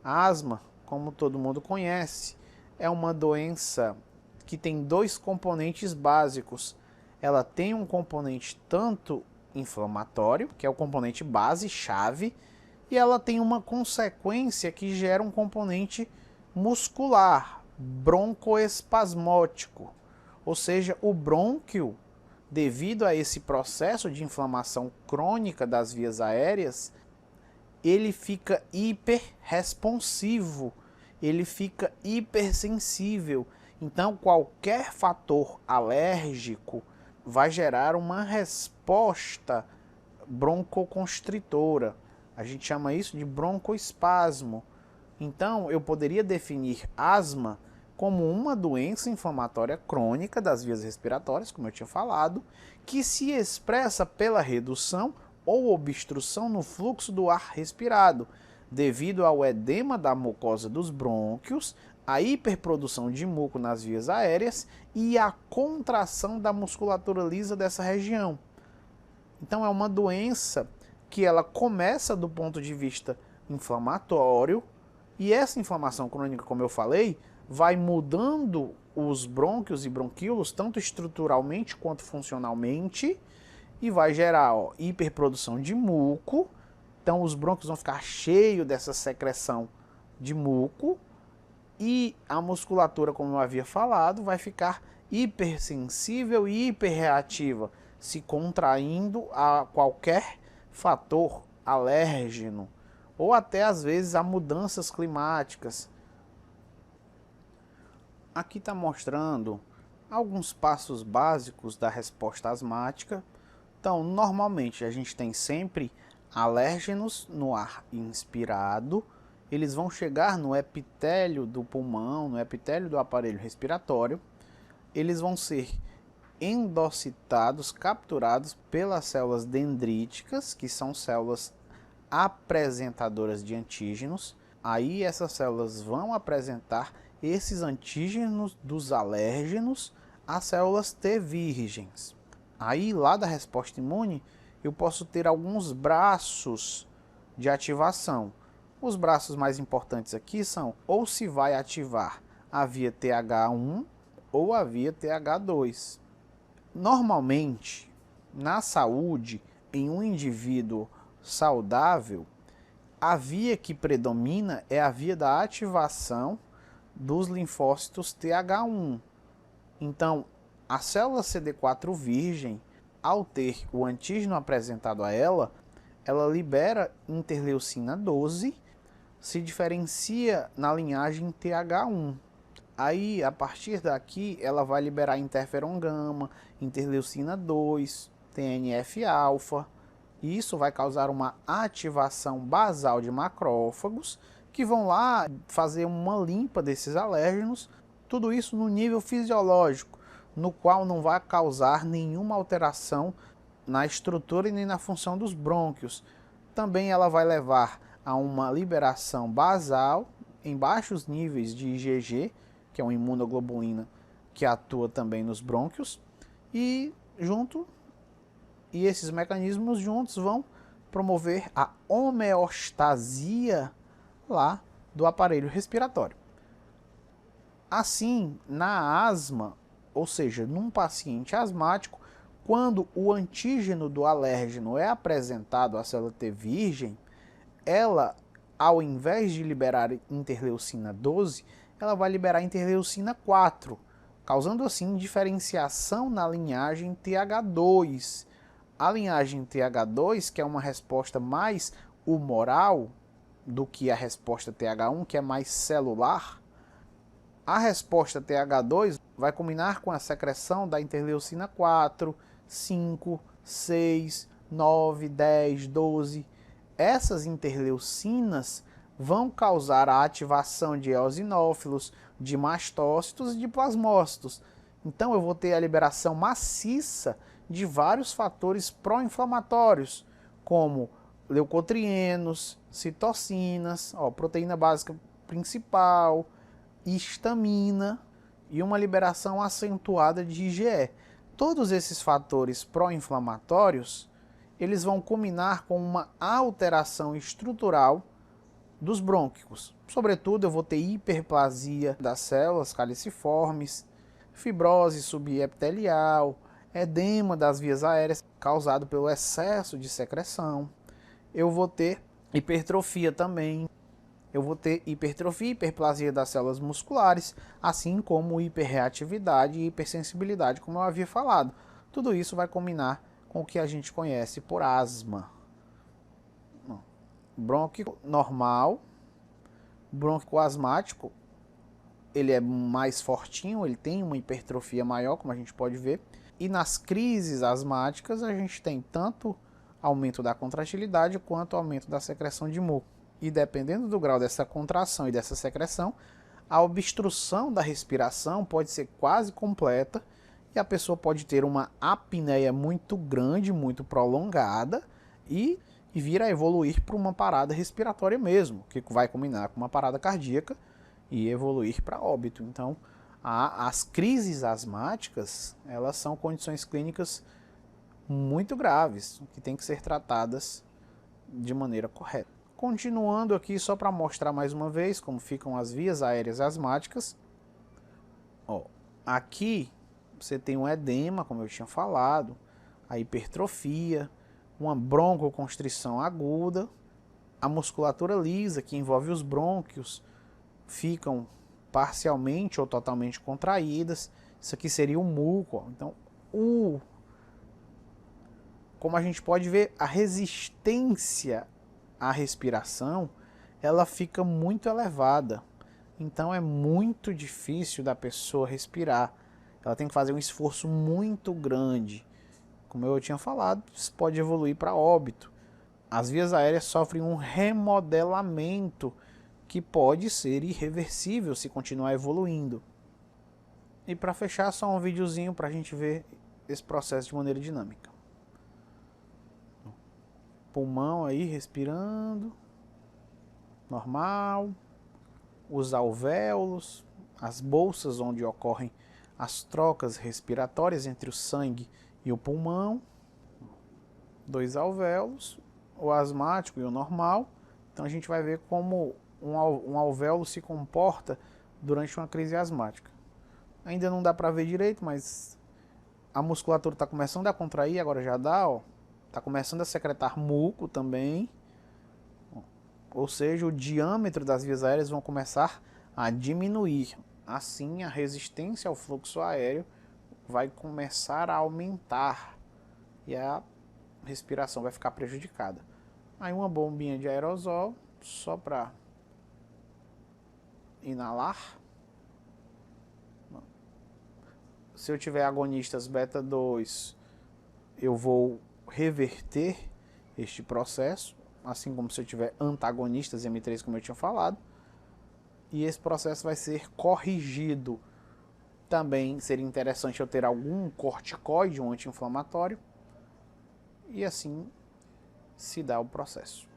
A asma, como todo mundo conhece, é uma doença que tem dois componentes básicos. Ela tem um componente tanto inflamatório, que é o componente base, chave, e ela tem uma consequência que gera um componente muscular, broncoespasmótico. Ou seja, o brônquio, devido a esse processo de inflamação crônica das vias aéreas, ele fica hiperresponsivo, ele fica hipersensível. Então, qualquer fator alérgico vai gerar uma resposta broncoconstritora. A gente chama isso de broncoespasmo. Então, eu poderia definir asma como uma doença inflamatória crônica das vias respiratórias, como eu tinha falado, que se expressa pela redução ou obstrução no fluxo do ar respirado, devido ao edema da mucosa dos brônquios, a hiperprodução de muco nas vias aéreas e a contração da musculatura lisa dessa região. Então é uma doença que ela começa do ponto de vista inflamatório, e essa inflamação crônica, como eu falei, vai mudando os brônquios e bronquíolos, tanto estruturalmente quanto funcionalmente, e vai gerar hiperprodução de muco. Então os brônquios vão ficar cheios dessa secreção de muco, e a musculatura, como eu havia falado, vai ficar hipersensível e hiperreativa, se contraindo a qualquer fator alérgeno, ou até às vezes a mudanças climáticas. Aqui está mostrando alguns passos básicos da resposta asmática. Então, normalmente a gente tem sempre alérgenos no ar inspirado, eles vão chegar no epitélio do pulmão, no epitélio do aparelho respiratório, eles vão ser endocitados, capturados pelas células dendríticas, que são células apresentadoras de antígenos. Aí essas células vão apresentar esses antígenos dos alérgenos às células T virgens. Aí lá da resposta imune eu posso ter alguns braços de ativação. Os braços mais importantes aqui são ou se vai ativar a via TH1 ou a via TH2. Normalmente, na saúde, em um indivíduo saudável, a via que predomina é a via da ativação dos linfócitos TH1. Então, a célula CD4 virgem, ao ter o antígeno apresentado a ela libera interleucina 12, se diferencia na linhagem TH1. Aí, a partir daqui, ela vai liberar interferon gama, interleucina 2, TNF-alfa, e isso vai causar uma ativação basal de macrófagos, que vão lá fazer uma limpa desses alérgenos, tudo isso no nível fisiológico, no qual não vai causar nenhuma alteração na estrutura e nem na função dos brônquios. Também ela vai levar a uma liberação basal em baixos níveis de IgG, que é uma imunoglobulina que atua também nos brônquios, e esses mecanismos juntos vão promover a homeostasia lá do aparelho respiratório. Assim, na asma, ou seja, num paciente asmático, quando o antígeno do alérgeno é apresentado à célula T virgem, ela, ao invés de liberar interleucina 12, ela vai liberar interleucina 4, causando assim diferenciação na linhagem TH2. A linhagem TH2, que é uma resposta mais humoral do que a resposta TH1, que é mais celular, a resposta TH2 vai combinar com a secreção da interleucina 4, 5, 6, 9, 10, 12. Essas interleucinas vão causar a ativação de eosinófilos, de mastócitos e de plasmócitos. Então eu vou ter a liberação maciça de vários fatores pró-inflamatórios, como leucotrienos, citocinas, proteína básica principal, histamina e uma liberação acentuada de IgE. Todos esses fatores pró-inflamatórios, eles vão culminar com uma alteração estrutural dos brônquios. Sobretudo, eu vou ter hiperplasia das células caliciformes, fibrose subepitelial, edema das vias aéreas causado pelo excesso de secreção. Eu vou ter hipertrofia também. Eu vou ter hipertrofia e hiperplasia das células musculares, assim como hiperreatividade e hipersensibilidade, como eu havia falado. Tudo isso vai combinar com o que a gente conhece por asma. Brônquio normal, brônquio asmático, ele é mais fortinho, ele tem uma hipertrofia maior, como a gente pode ver. E nas crises asmáticas a gente tem tanto aumento da contratilidade quanto aumento da secreção de muco. E dependendo do grau dessa contração e dessa secreção, a obstrução da respiração pode ser quase completa e a pessoa pode ter uma apneia muito grande, muito prolongada e vir a evoluir para uma parada respiratória mesmo, que vai combinar com uma parada cardíaca e evoluir para óbito. Então, as crises asmáticas, elas são condições clínicas muito graves, que têm que ser tratadas de maneira correta. Continuando aqui, só para mostrar mais uma vez como ficam as vias aéreas asmáticas. Ó, aqui você tem um edema, como eu tinha falado, a hipertrofia, uma broncoconstrição aguda, a musculatura lisa, que envolve os brônquios, ficam parcialmente ou totalmente contraídas. Isso aqui seria o muco. Então, como a gente pode ver, a resistência à respiração, ela fica muito elevada. Então é muito difícil da pessoa respirar. Ela tem que fazer um esforço muito grande. Como eu tinha falado, isso pode evoluir para óbito. As vias aéreas sofrem um remodelamento que pode ser irreversível se continuar evoluindo. E para fechar, só um videozinho para a gente ver esse processo de maneira dinâmica. Pulmão aí respirando, normal, os alvéolos, as bolsas onde ocorrem as trocas respiratórias entre o sangue e o pulmão, 2 alvéolos, o asmático e o normal. Então a gente vai ver como um alvéolo se comporta durante uma crise asmática. Ainda não dá para ver direito, mas a musculatura está começando a contrair, agora já dá, ó. Está começando a secretar muco também, ou seja, o diâmetro das vias aéreas vão começar a diminuir. Assim, a resistência ao fluxo aéreo vai começar a aumentar e a respiração vai ficar prejudicada. Aí uma bombinha de aerosol, só para inalar. Se eu tiver agonistas beta 2, eu vou reverter este processo, assim como se eu tiver antagonistas M3, como eu tinha falado, e esse processo vai ser corrigido. Também seria interessante eu ter algum corticoide, um anti-inflamatório, e assim se dá o processo.